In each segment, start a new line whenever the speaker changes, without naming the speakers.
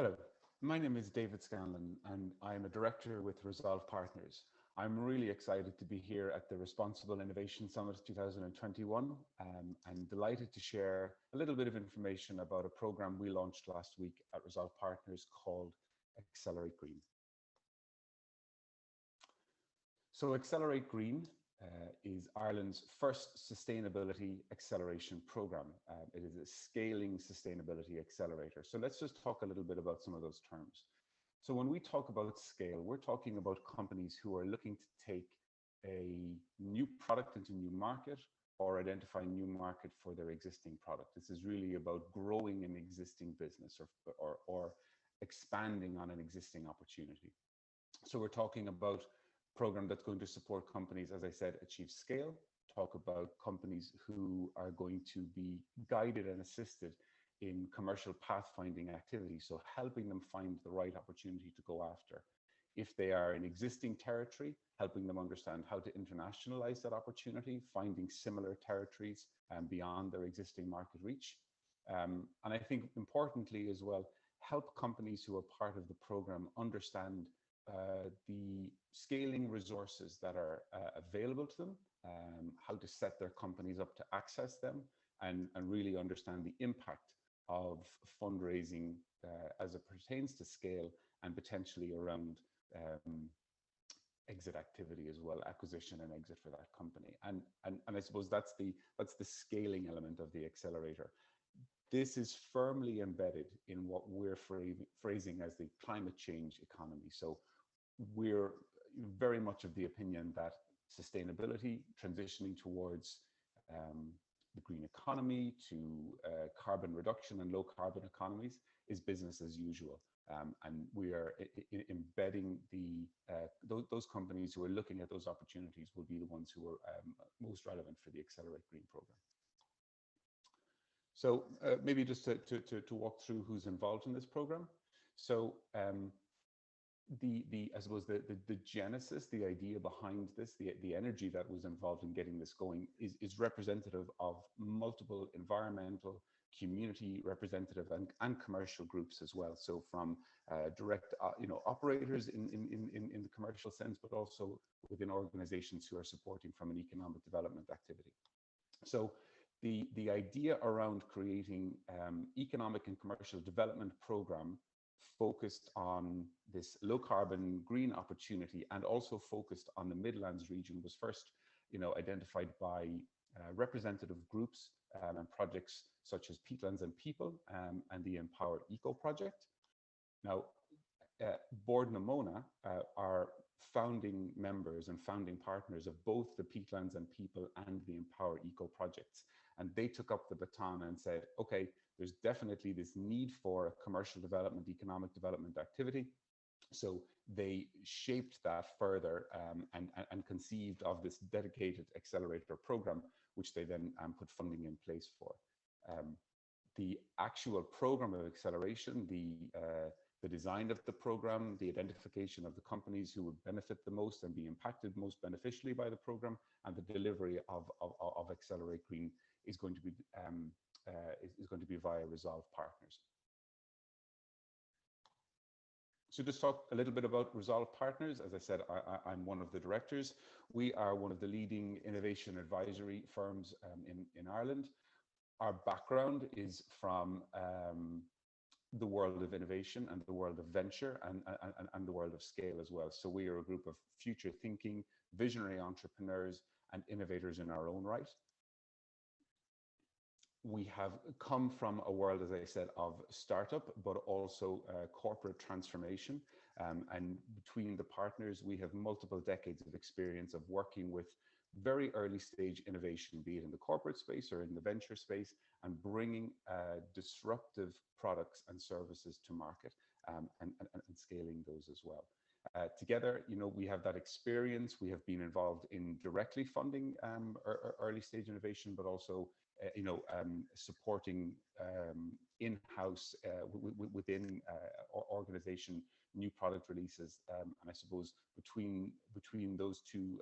Hello, my name is David Scanlon and I'm a director with Resolve Partners. I'm really excited to be here at the Responsible Innovation Summit 2021 and delighted to share a little bit of information about a program we launched last week at Resolve Partners called Accelerate Green. So Accelerate Green is Ireland's first sustainability acceleration program. It is a scaling sustainability accelerator. So let's just talk a little bit about some of those terms. So when we talk about scale, we're talking about companies who are looking to take a new product into a new market or identify a new market for their existing product. This is really about growing an existing business or expanding on an existing opportunity. So we're talking about program that's going to support companies, as I said, achieve scale, talk about companies who are going to be guided and assisted in commercial pathfinding activities, so helping them find the right opportunity to go after. If they are in existing territory, helping them understand how to internationalize that opportunity, finding similar territories beyond their existing market reach. And I think importantly as well, help companies who are part of the program understand the scaling resources that are available to them, how to set their companies up to access them, and really understand the impact of fundraising as it pertains to scale and potentially around exit activity as well, acquisition and exit for that company. And I suppose that's the scaling element of the accelerator. This is firmly embedded in what we're phrasing as the climate change economy. So we're very much of the opinion that sustainability, transitioning towards the green economy, to carbon reduction and low carbon economies, is business as usual. And we are embedding those companies who are looking at those opportunities will be the ones who are most relevant for the Accelerate Green program. So maybe just to walk through who's involved in this program. So I suppose the genesis, the idea behind this, the energy that was involved in getting this going is representative of multiple environmental, community representative and commercial groups as well. So from direct operators in the commercial sense, but also within organizations who are supporting from an economic development activity. So the idea around creating economic and commercial development program focused on this low carbon green opportunity and also focused on the Midlands region was first identified by representative groups and projects such as Peatlands and People and the Empower Eco project. Now, Board Namona are founding members and founding partners of both the Peatlands and People and the Empower Eco projects. And they took up the baton and said, okay, there's definitely this need for a commercial development, economic development activity. So they shaped that further and conceived of this dedicated accelerator program, which they then put funding in place for. The actual program of acceleration, the design of the program, the identification of the companies who would benefit the most and be impacted most beneficially by the program, and the delivery of Accelerate Green is going to be via Resolve Partners. So just talk a little bit about Resolve Partners. As I said, I'm one of the directors. We are one of the leading innovation advisory firms in Ireland. Our background is from the world of innovation and the world of venture and the world of scale as well. So we are a group of future thinking, visionary entrepreneurs and innovators in our own right. We have come from a world, as I said, of startup, but also corporate transformation. And between the partners, we have multiple decades of experience of working with very early stage innovation, be it in the corporate space or in the venture space, and bringing disruptive products and services to market and scaling those as well. Together, we have that experience. We have been involved in directly funding early stage innovation, but also supporting in-house within organization new product releases, and I suppose between those two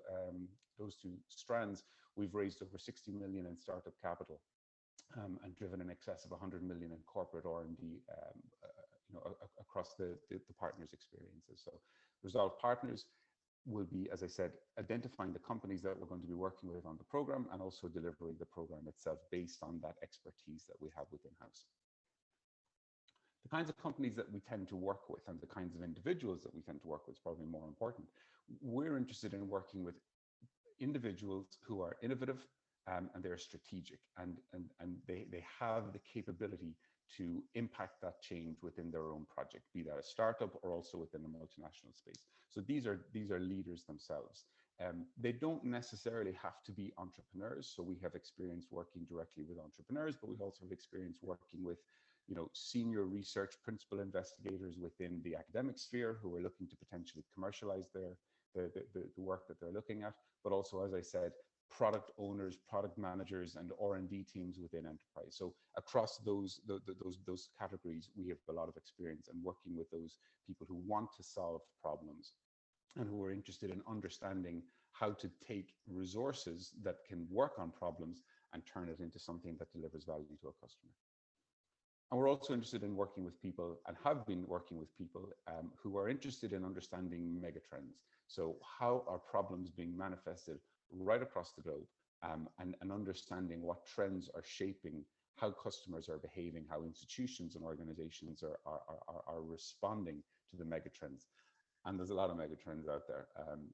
strands, we've raised over 60 million in startup capital and driven in excess of 100 million in corporate R&D across the partners' experiences. So Resolve Partners will be, as I said, identifying the companies that we're going to be working with on the program and also delivering the program itself based on that expertise that we have within house. The kinds of companies that we tend to work with and the kinds of individuals that we tend to work with is probably more important. We're interested in working with individuals who are innovative and they're strategic and they have the capability to impact that change within their own project, be that a startup or also within a multinational space. So these are leaders themselves. They don't necessarily have to be entrepreneurs. So we have experience working directly with entrepreneurs, but we also have experience working with senior research principal investigators within the academic sphere who are looking to potentially commercialize the work that they're looking at, but also, as I said, product owners, product managers, and R&D teams within enterprise. So across those categories, we have a lot of experience in working with those people who want to solve problems and who are interested in understanding how to take resources that can work on problems and turn it into something that delivers value to a customer. And we're also interested in working with people and have been working with people who are interested in understanding megatrends. So how are problems being manifested right across the globe and understanding what trends are shaping how customers are behaving, how institutions and organizations are responding to the megatrends. And there's a lot of megatrends out there.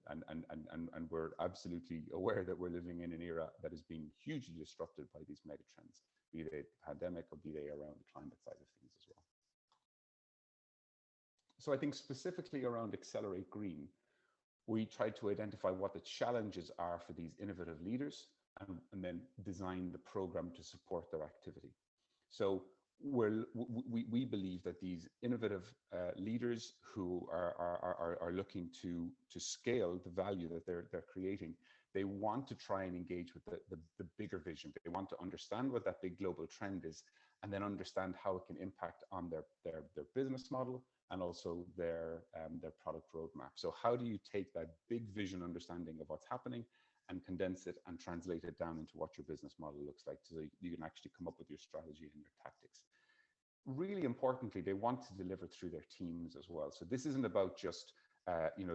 And we're absolutely aware that we're living in an era that is being hugely disrupted by these megatrends, be they the pandemic or be they around the climate side of things as well. So I think specifically around Accelerate Green, we try to identify what the challenges are for these innovative leaders and then design the program to support their activity. So we believe that these innovative leaders who are looking to scale the value that they're creating, they want to try and engage with the bigger vision. They want to understand what that big global trend is and then understand how it can impact on their business model and also their product roadmap. So how do you take that big vision understanding of what's happening and condense it and translate it down into what your business model looks like so you can actually come up with your strategy and your tactics? Really importantly, they want to deliver through their teams as well. So this isn't about just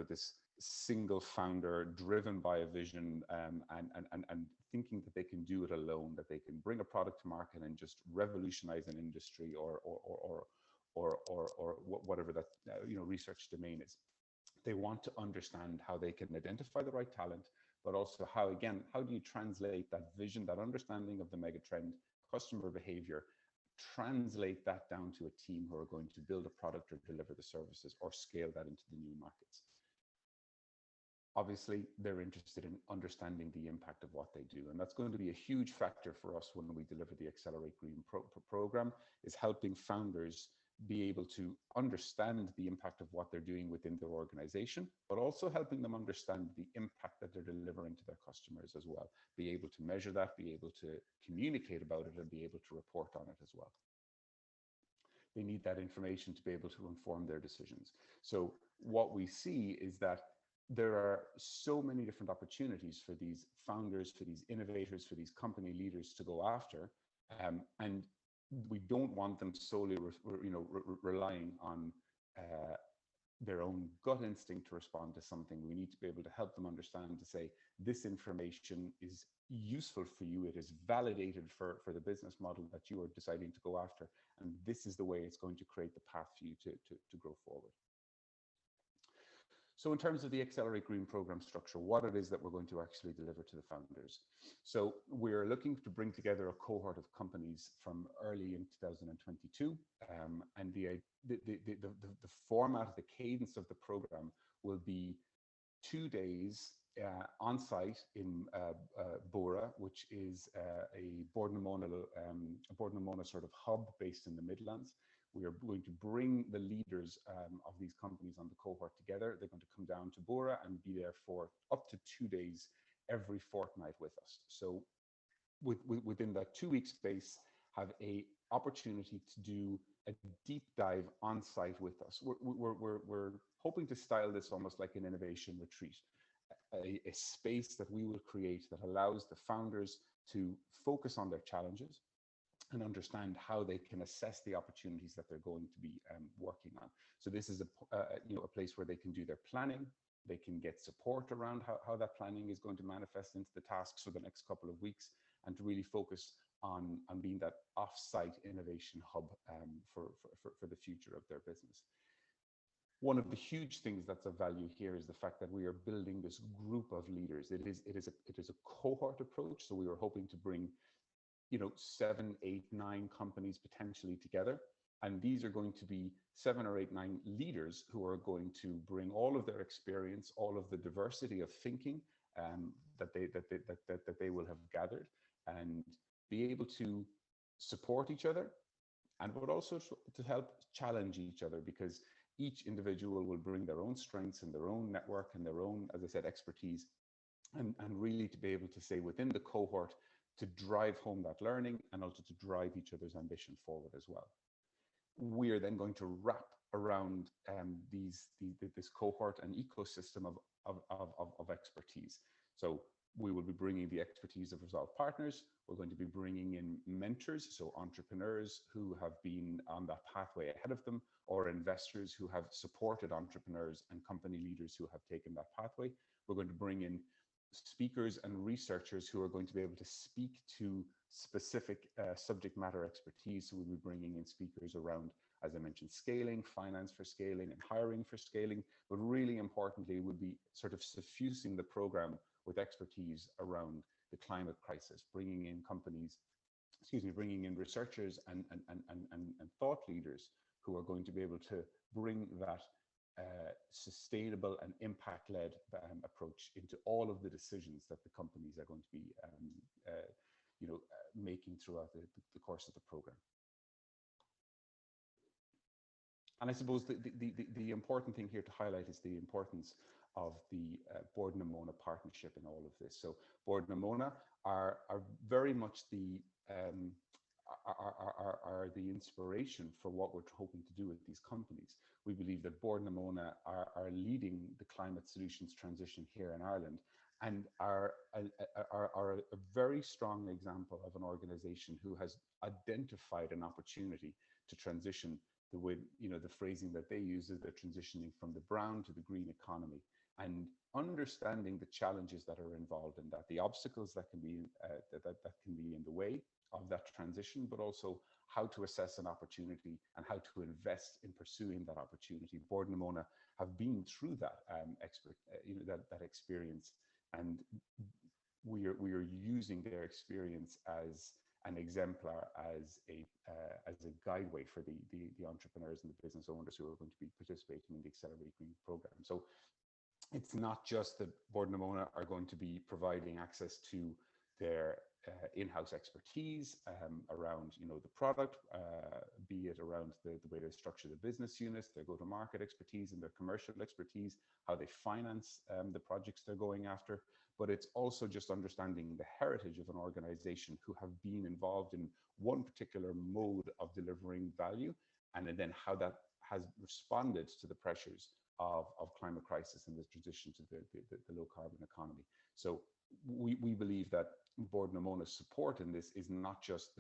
this single founder driven by a vision and thinking that they can do it alone, that they can bring a product to market and just revolutionize an industry or whatever that research domain is. They want to understand how they can identify the right talent, but also how do you translate that vision, that understanding of the megatrend, customer behavior, translate that down to a team who are going to build a product or deliver the services or scale that into the new markets. Obviously, they're interested in understanding the impact of what they do. And that's going to be a huge factor for us when we deliver the Accelerate Green program, is helping founders be able to understand the impact of what they're doing within their organization, but also helping them understand the impact that they're delivering to their customers as well. Be able to measure that, be able to communicate about it, and be able to report on it as well. They need that information to be able to inform their decisions. So what we see is that there are so many different opportunities for these founders, for these innovators, for these company leaders to go after, and we don't want them solely relying on their own gut instinct to respond to something. We need to be able to help them understand, to say, this information is useful for you, it is validated for the business model that you are deciding to go after, and this is the way it's going to create the path for you to grow forward. So in terms of the Accelerate Green program structure, what it is that we're going to actually deliver to the founders. So we're looking to bring together a cohort of companies from early in 2022. And the format, the cadence of the program will be 2 days on site in Bora, which is a Bord na Móna sort of hub based in the Midlands. We are going to bring the leaders of these companies on the cohort together. They're going to come down to Bora and be there for up to 2 days every fortnight with us. So within that 2-week space, have a opportunity to do a deep dive on site with us. We're hoping to style this almost like an innovation retreat, a space that we will create that allows the founders to focus on their challenges, and understand how they can assess the opportunities that they're going to be working on. So this is a place where they can do their planning. They can get support around how that planning is going to manifest into the tasks for the next couple of weeks, and to really focus on being that off-site innovation hub for the future of their business. One of the huge things that's of value here is the fact that we are building this group of leaders. It is a cohort approach. So we were hoping to bring 7, 8, 9 companies potentially together. And these are going to be 7 or 8, 9 leaders who are going to bring all of their experience, all of the diversity of thinking that they will have gathered, and be able to support each other, and but also to help challenge each other, because each individual will bring their own strengths and their own network and their own, as I said, expertise, and really to be able to say within the cohort to drive home that learning, and also to drive each other's ambition forward as well. We are then going to wrap around this cohort an ecosystem of expertise. So we will be bringing the expertise of Resolve partners. We're going to be bringing in mentors, so entrepreneurs who have been on that pathway ahead of them, or investors who have supported entrepreneurs and company leaders who have taken that pathway. We're going to bring in speakers and researchers who are going to be able to speak to specific subject matter expertise. So we'll be bringing in speakers around, as I mentioned, scaling, finance for scaling, and hiring for scaling. But really importantly, we'll be sort of suffusing the program with expertise around the climate crisis, bringing in bringing in researchers and thought leaders who are going to be able to bring that sustainable and impact-led approach into all of the decisions that the companies are going to be making throughout the course of the program. And I suppose the important thing here to highlight is the importance of the Bord na Móna partnership in all of this. So Bord na Móna are very much the inspiration for what we're hoping to do with these companies. We believe that Bord na Móna are leading the climate solutions transition here in Ireland, and are a very strong example of an organization who has identified an opportunity to transition the way, the phrasing that they use is they're transitioning from the brown to the green economy, and understanding the challenges that are involved in that, the obstacles that can be that can be in the way of that transition, but also how to assess an opportunity and how to invest in pursuing that opportunity. Bord na Móna have been through that that experience, and we are using their experience as an exemplar, as a guideway for the entrepreneurs and the business owners who are going to be participating in the Accelerate Green program. So it's not just that Bord na Móna are going to be providing access to their in-house expertise around the product, be it around the way they structure the business units, their go-to-market expertise and their commercial expertise, how they finance the projects they're going after, but it's also just understanding the heritage of an organization who have been involved in one particular mode of delivering value, and then how that has responded to the pressures of climate crisis and the transition to the low carbon economy. So we believe that Bord na Móna's support in this is not just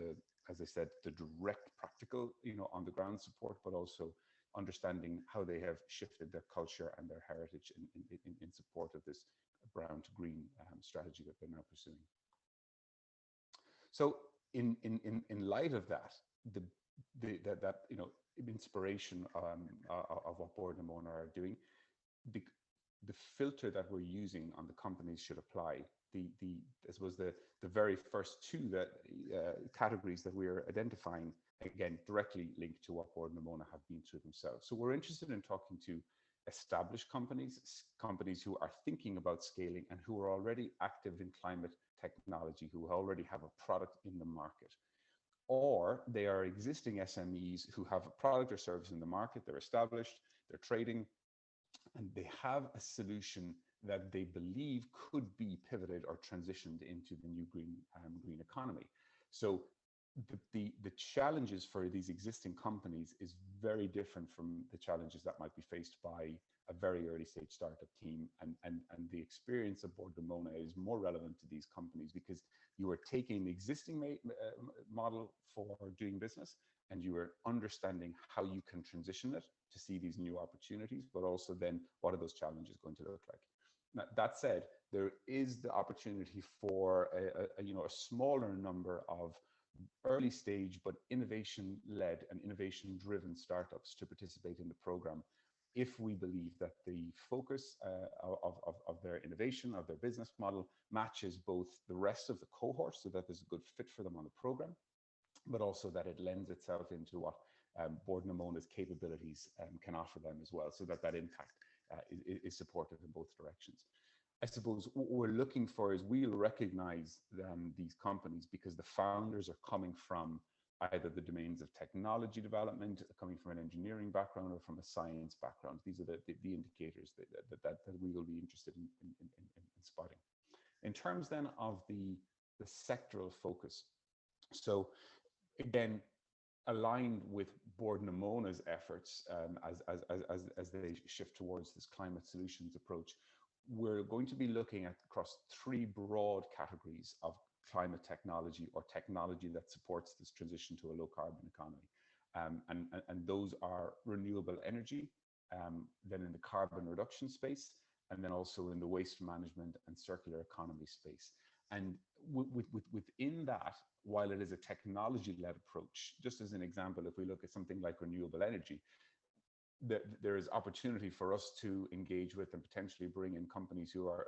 as I said, the direct practical, on the ground support, but also understanding how they have shifted their culture and their heritage in support of this brown to green strategy that they're now pursuing. So in light of that, that inspiration of what Bord na Móna are doing, the filter that we're using on the companies should apply. I suppose the very first two categories that we're identifying, again, directly linked to what Bord na Móna have been through themselves. So we're interested in talking to established companies who are thinking about scaling and who are already active in climate technology, who already have a product in the market. Or they are existing SMEs who have a product or service in the market, they're established, they're trading, and they have a solution that they believe could be pivoted or transitioned into the new green economy. So the challenges for these existing companies is very different from the challenges that might be faced by a very early stage startup team, and the experience of Board Ramona is more relevant to these companies because you are taking the existing model for doing business and you are understanding how you can transition it to see these new opportunities, but also then what are those challenges going to look like. Now, that said, there is the opportunity for a smaller number of early stage but innovation led and innovation driven startups to participate in the program if we believe that the focus of their innovation, of their business model, matches both the rest of the cohort so that there's a good fit for them on the program, but also that it lends itself into what Board Namona's capabilities can offer them as well, so that that impact is supported in both directions. I suppose what we're looking for is we'll recognize these companies because the founders are coming from either the domains of technology development, coming from an engineering background, or from a science background. These are the indicators that we will be interested in spotting. In terms then of the sectoral focus, so again, aligned with Board Namona's efforts as they shift towards this climate solutions approach, we're going to be looking at across three broad categories of climate technology or technology that supports this transition to a low carbon economy. And those are renewable energy, then in the carbon reduction space, and then also in the waste management and circular economy space. And within that, while it is a technology-led approach, just as an example, if we look at something like renewable energy, there is opportunity for us to engage with and potentially bring in companies who are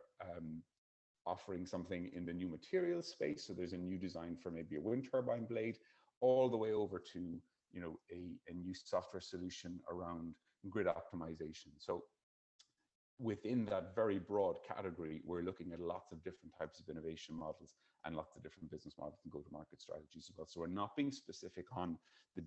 offering something in the new materials space. So there's a new design for maybe a wind turbine blade, all the way over to a new software solution around grid optimization. So within that very broad category, we're looking at lots of different types of innovation models and lots of different business models and go-to-market strategies as well. So we're not being specific on the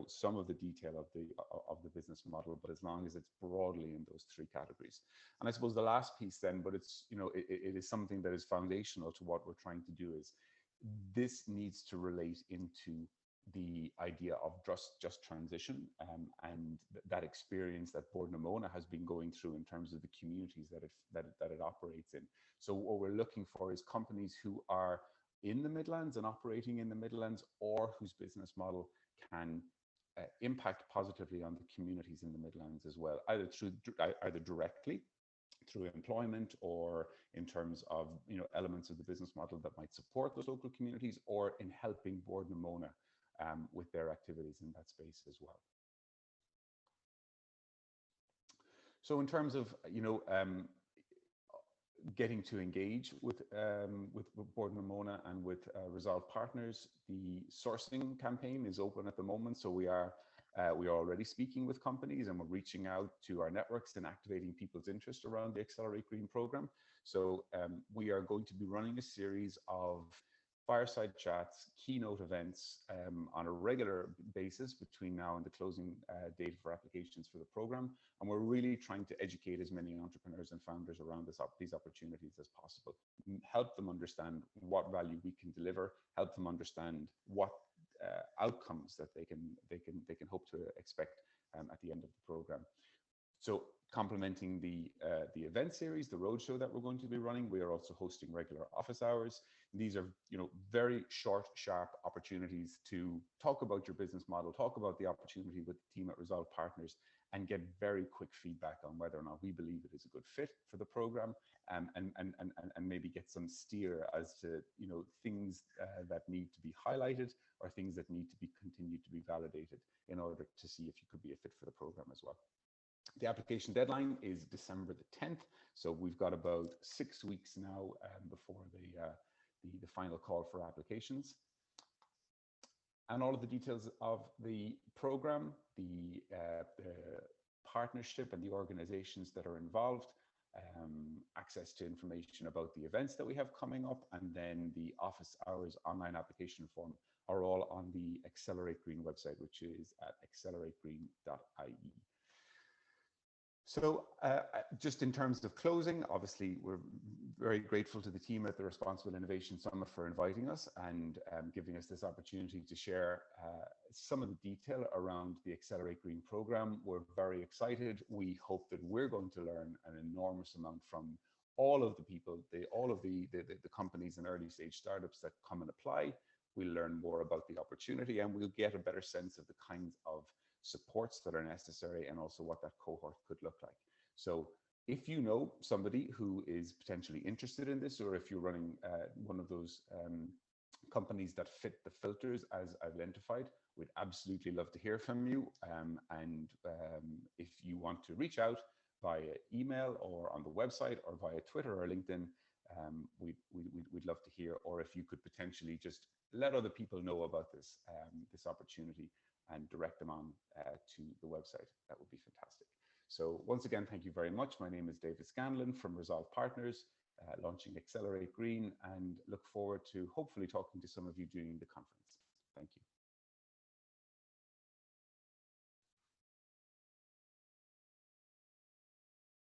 some of the detail of the business model, but as long as it's broadly in those three categories. And I suppose the last piece then, but it's it is something that is foundational to what we're trying to do, is this needs to relate into the idea of just transition and that experience that Board Namona has been going through in terms of the communities that it operates in. So what we're looking for is companies who are in the Midlands and operating in the Midlands, or whose business model can impact positively on the communities in the Midlands as well, either directly through employment, or in terms of elements of the business model that might support those local communities, or in helping Board Namona with their activities in that space as well. So in terms of getting to engage with Board Namona and with Resolve Partners, the sourcing campaign is open at the moment. So we are already speaking with companies, and we're reaching out to our networks and activating people's interest around the Accelerate Green program. So we are going to be running a series of fireside chats, keynote events on a regular basis between now and the closing date for applications for the program. And we're really trying to educate as many entrepreneurs and founders around these opportunities as possible. Help them understand what value we can deliver, help them understand what outcomes that they can hope to expect at the end of the program. So complementing the event series, the roadshow that we're going to be running, we are also hosting regular office hours. These are very short, sharp opportunities to talk about your business model, talk about the opportunity with the team at Resolve Partners, and get very quick feedback on whether or not we believe it is a good fit for the program, and maybe get some steer as to things that need to be highlighted, or things that need to be continued to be validated in order to see if you could be a fit for the program as well. The application deadline is December the 10th, so we've got about 6 weeks now before the final call for applications. And all of the details of the program, the partnership and the organizations that are involved, access to information about the events that we have coming up, and then the office hours online application form are all on the Accelerate Green website, which is at accelerategreen.ie. So just in terms of closing, obviously, we're very grateful to the team at the Responsible Innovation Summit for inviting us and giving us this opportunity to share some of the detail around the Accelerate Green program. We're very excited. We hope that we're going to learn an enormous amount from all of the people, all of the companies and early stage startups that come and apply. We'll learn more about the opportunity, and we'll get a better sense of the kinds of supports that are necessary, and also what that cohort could look like. So if you know somebody who is potentially interested in this, or if you're running one of those companies that fit the filters as identified, we'd absolutely love to hear from you. If you want to reach out via email or on the website or via Twitter or LinkedIn, we'd love to hear. Or if you could potentially just let other people know about this opportunity and direct them on to the website, that would be fantastic. So once again, thank you very much. My name is David Scanlon from Resolve Partners, launching Accelerate Green, and look forward to hopefully talking to some of you during the conference. Thank you.